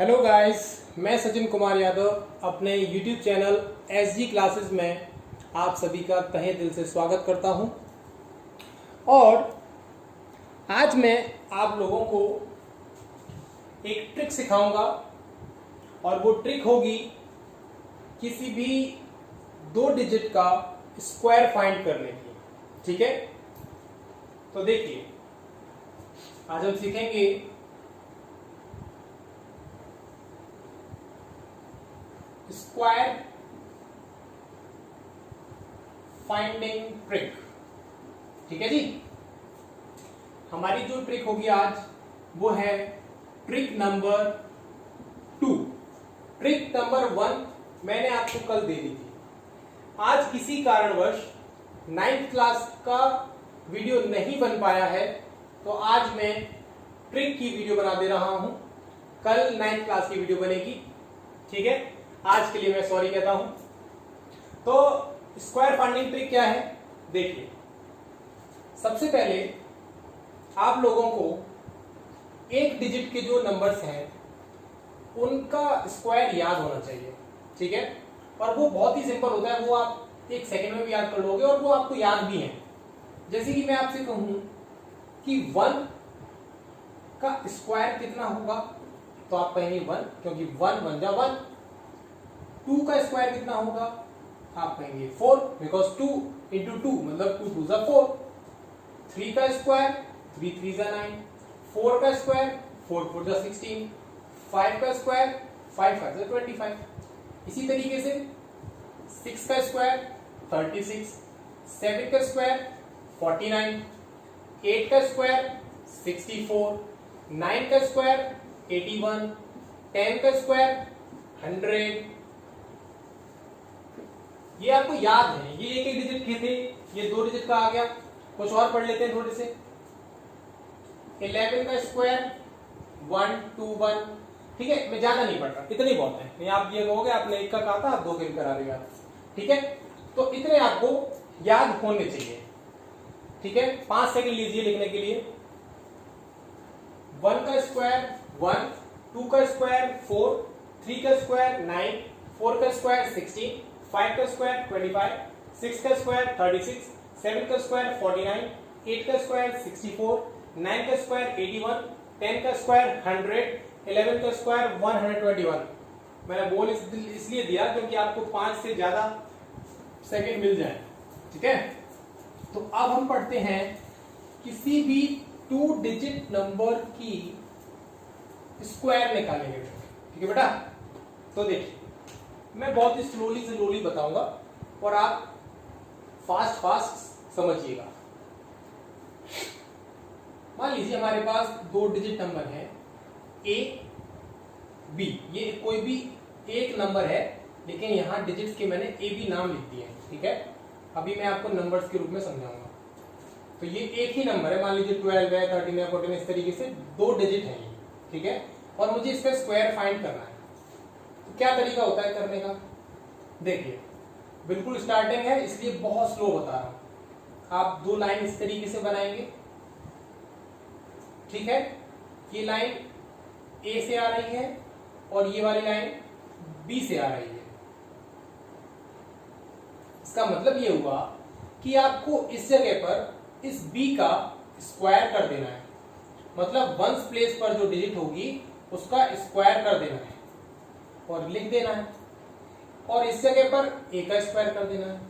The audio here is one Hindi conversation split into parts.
हेलो गाइस, मैं सचिन कुमार यादव अपने यूट्यूब चैनल एसजी क्लासेस में आप सभी का तहे दिल से स्वागत करता हूं। और आज मैं आप लोगों को एक ट्रिक सिखाऊंगा और वो ट्रिक होगी किसी भी 2 डिजिट का स्क्वायर फाइंड करने की। ठीक है, तो देखिए आज हम सीखेंगे स्क्वायर फाइंडिंग ट्रिक। ठीक है जी, हमारी जो ट्रिक होगी आज वो है ट्रिक नंबर 2। ट्रिक नंबर 1 मैंने आपको कल दे दी थी। आज किसी कारणवश 9th क्लास का वीडियो नहीं बन पाया है, तो आज मैं ट्रिक की वीडियो बना दे रहा हूं। कल 9th क्लास की वीडियो बनेगी। ठीक है, आज के लिए मैं सॉरी कहता हूं। तो स्क्वायर फाइंडिंग ट्रिक क्या है, देखिए सबसे पहले आप लोगों को 1 डिजिट के जो नंबर्स हैं उनका स्क्वायर याद होना चाहिए। ठीक है, और वो बहुत ही सिंपल होता है, वो आप 1 सेकेंड में भी याद कर लोगे और वो आपको याद भी है। जैसे कि मैं आपसे कहूं कि 1 का स्क्वायर कितना होगा, तो आप कहेंगे 1, क्योंकि 1 1 जा 1। 2 का स्क्वायर कितना होगा, आप कहेंगे 4, बिकॉज 2 इंटू 2 मतलब 2 2 जा 4। 3 का स्क्वायर 3 3 जा 9। 4 का स्क्वायर 4 4 जा 16। 5 का स्क्वायर 5 5 जा 25। इसी तरीके से 6 का स्क्वायर 36। 7 का स्क्वायर 49। 8 का स्क्वायर 64। 9 का स्क्वायर 81। 10 का स्क्वायर 100। ये आपको याद है, ये एक डिजिट के थे, ये 2 डिजिट का आ गया। कुछ और पढ़ लेते हैं थोड़े से। 11 का स्क्वायर 1 2 1। ठीक है, मैं ज्यादा नहीं पढ़ रहा, इतने बहुत है। आप ये कहोगे आपने 1 का कहा था, आप 2 के करा देगा। ठीक है, तो इतने आपको याद होने चाहिए। ठीक है, 5 सेकंड लीजिए लिखने के लिए। 1 का स्क्वायर 1, 2 का स्क्वायर 4, 3 का स्क्वायर 9, 4 का स्क्वायर 16, 5 का स्क्वायर 25, 6 का स्क्वायर 36, 7 का स्क्वायर 49, 8 का स्क्वायर 64, 9 का स्क्वायर 81, 10 का स्क्वायर 100, 11 का स्क्वायर 121। मैंने बोल इसलिए दिया क्योंकि आपको 5 से ज्यादा सेकंड मिल जाए। ठीक है, तो अब हम पढ़ते हैं किसी भी 2 डिजिट नंबर की स्क्वायर निकालेंगे। ठीक है बेटा, तो देखिए मैं बहुत ही स्लोली बताऊंगा और आप फास्ट समझिएगा। मान लीजिए हमारे पास 2 डिजिट नंबर है ए बी। ये कोई भी एक नंबर है, लेकिन यहां डिजिट्स के मैंने ए बी नाम लिख दिए हैं। ठीक है, अभी मैं आपको नंबर्स के रूप में समझाऊंगा। तो ये एक ही नंबर है, मान लीजिए 12 है, 13 है, 14, इस तरीके से 2 डिजिट है ये। ठीक है, और मुझे इसका स्क्वायर फाइंड करना है। तो क्या तरीका होता है करने का, देखिए बिल्कुल स्टार्टिंग है इसलिए बहुत स्लो बता रहा हूं। आप 2 लाइन इस तरीके से बनाएंगे। ठीक है, ये लाइन ए से आ रही है और ये वाली लाइन बी से आ रही है। इसका मतलब ये हुआ कि आपको इस जगह पर इस बी का स्क्वायर कर देना है, मतलब 1s प्लेस पर जो डिजिट होगी उसका स्क्वायर कर देना है और लिख देना है, और इस जगह पर ए का स्क्वायर कर देना है।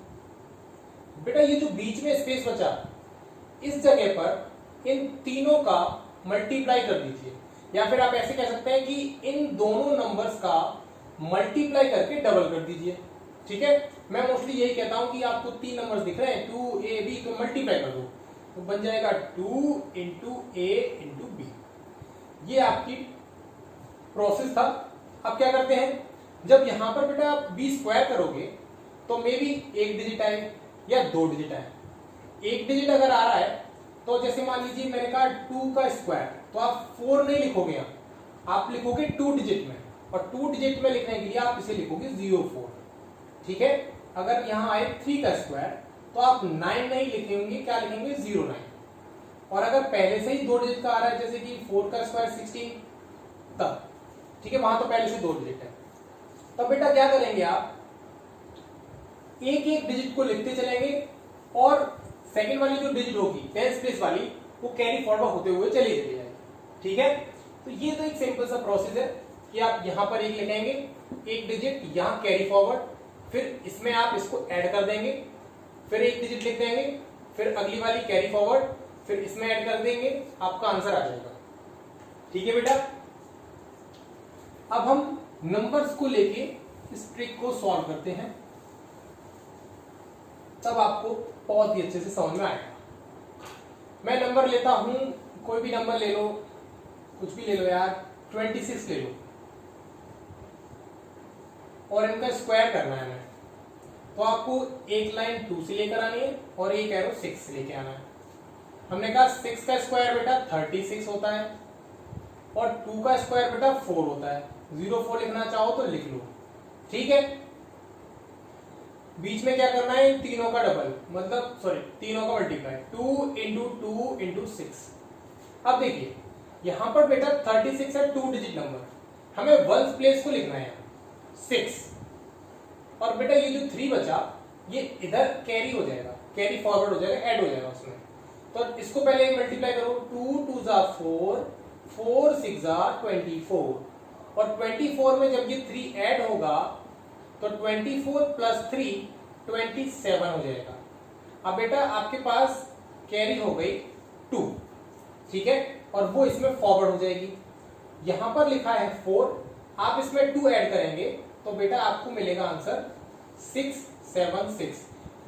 बेटा ये जो बीच में स्पेस बचा, इस जगह पर इन तीनों का मल्टीप्लाई कर दीजिए, या फिर आप ऐसे कह सकते हैं कि इन दोनों नंबर्स का मल्टीप्लाई करके डबल कर दीजिए। ठीक है, मैं मोस्टली यही कहता हूं कि आपको 3 नंबर्स दिख रहे हैं 2 ए बी, तो मल्टीप्लाई कर दो, तो बन जाएगा 2 इंटू ए इंटू बी। ये आपकी प्रोसेस था। अब क्या करते हैं, जब यहां पर बेटा आप बी स्क्वायर करोगे तो मे बी 1 डिजिट आए या 2 डिजिट आए। 1 डिजिट अगर आ रहा है तो जैसे मान लीजिए मैंने कहा 2 का स्क्वायर, तो आप 4 नहीं लिखोगे, यहां आप लिखोगे 2 डिजिट में, और 2 डिजिट में लिखने के लिए आप इसे लिखोगे 04। ठीक है, अगर यहां आए 3 का स्क्वायर तो आप 9 नहीं लिखेंगे, क्या लिखेंगे 09। और अगर पहले से ही 2 डिजिट का आ रहा है, जैसे कि 4 का स्क्वायर 16, तब ठीक है, वहां तो पहले से 2 डिजिट है। तो बेटा क्या करेंगे आप, एक एक डिजिट को लिखते चलेंगे और सेकंड वाली जो डिजिट होगी 10th प्लेस वाली, वो कैरी फॉरवर्ड होते हुए चली जाएगी। ठीक है, तो ये तो एक सिंपल सा प्रोसेस है कि आप यहां पर एक लिखेंगे, एक डिजिट यहां कैरी फॉरवर्ड, फिर इसमें आप इसको ऐड कर देंगे, फिर एक डिजिट लिख देंगे, फिर अगली वाली कैरी फॉरवर्ड, फिर इसमें ऐड कर देंगे, आपका आंसर आ जाएगा। ठीक है बेटा, अब हम नंबर्स को लेके इस ट्रिक को सॉल्व करते हैं, तब आपको बहुत ही अच्छे से समझ में आएगा। मैं नंबर लेता हूं, कोई भी नंबर ले लो, कुछ भी ले लो यार, 26 ले लो, और इनका स्क्वायर करना है हमें। तो आपको एक लाइन 2 से लेकर आनी है और एक एरो 6 से लेके आना है। हमने कहा 6 का स्क्वायर बेटा 36 होता है और 2 का स्क्वायर बेटा 4 होता है। 04 लिखना चाहो तो लिख लो। ठीक है, बीच में क्या करना है, तीनों का डबल, मतलब सॉरी तीनों का मल्टीप्लाई, 2 इंटू 2 इंटू 6। अब देखिए यहां पर बेटा 36 है 2 डिजिट नंबर, हमें वंस प्लेस को लिखना है 6, और बेटा ये जो 3 बचा ये इधर कैरी हो जाएगा, कैरी फॉरवर्ड हो जाएगा, ऐड हो जाएगा उसमें। तो इसको पहले मल्टीप्लाई करो, 2 2 जा 4, 4 6 जा 24, और 24 में जब ये 3 ऐड होगा तो 24 प्लस 3 27 हो जाएगा। अब बेटा आपके पास कैरी हो गई 2, ठीक है, और वो इसमें फॉरवर्ड हो जाएगी। यहां पर लिखा है 4, आप इसमें 2 ऐड करेंगे तो बेटा आपको मिलेगा आंसर 676,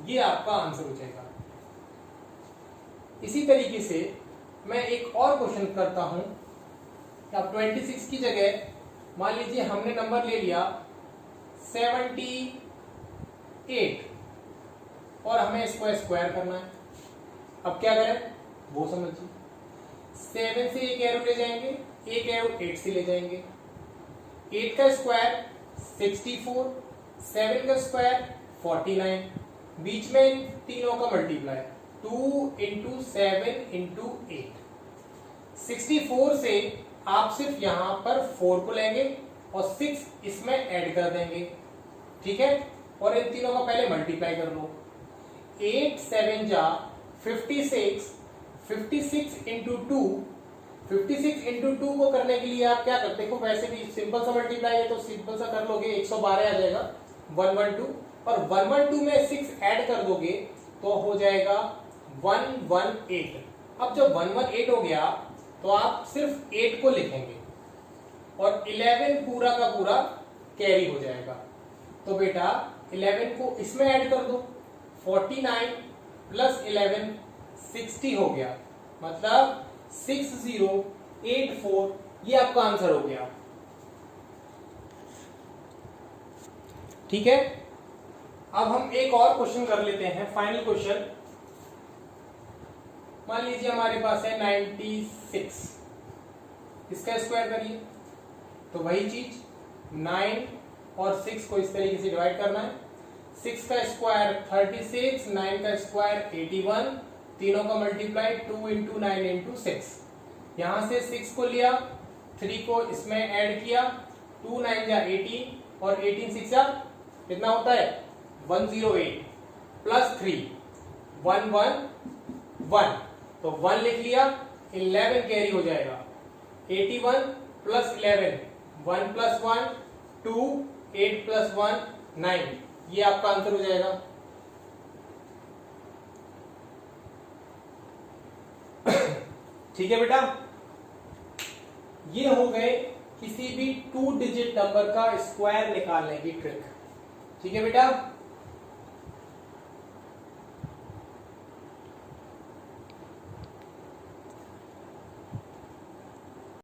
ये आपका आंसर हो जाएगा। इसी तरीके से मैं एक और क्वेश्चन करता हूं, अब 26 की जगह मान लीजिए हमने नंबर ले लिया 78 और हमें इसको स्क्वायर करना है। अब क्या करें वो समझिए, 7 से एक एरो ले जाएंगे, एक एरो 8 से ले जाएंगे। 8 का स्क्वायर 64, 7 का स्क्वायर 49, बीच में तीनों का मल्टीप्लाई 2 इंटू 7 इंटू 8। 64 से आप सिर्फ यहां पर 4 को लेंगे और 6 इसमें ऐड कर देंगे। ठीक है, और इन तीनों का पहले मल्टीप्लाई कर लो, 8 7 जा 56, 56 इंटू 2, 56 इंटू 2 को करने के लिए आप क्या करते हो, वैसे भी सिंपल सा मल्टीप्लाई है तो सिंपल सा कर लोगे, 112 आ जाएगा 112, और 112 में 6 ऐड कर दोगे तो हो जाएगा 118। अब जब 118 हो गया तो आप सिर्फ 8 को लिखेंगे और 11 पूरा का पूरा कैरी हो जाएगा। तो बेटा 11 को इसमें ऐड कर दो, 49 प्लस 11 60 हो गया, मतलब 6084, ये आपका आंसर हो गया। ठीक है, अब हम एक और क्वेश्चन कर लेते हैं, फाइनल क्वेश्चन। मान लीजिए हमारे पास है 96, इसका स्क्वायर करिए, तो वही चीज 9 और 6 को इस तरीके से डिवाइड करना है। 6 का स्क्वायर 36, 9 का स्क्वायर 81, तीनों का मल्टीप्लाई 2 इंटू 9 इंटू 6। यहां से 6 को लिया, 3 को इसमें ऐड किया, 2 9 जा 18 और 18 6 जा कितना होता है 108 प्लस 3 111, तो 1 लिख लिया, 11 कैरी हो जाएगा, 81 प्लस 11 1 प्लस 1 2, 8 प्लस 1 9, ये आपका आंसर हो जाएगा। ठीक है बेटा, ये हो गए किसी भी 2 डिजिट नंबर का स्क्वायर निकालने की ट्रिक। ठीक है बेटा।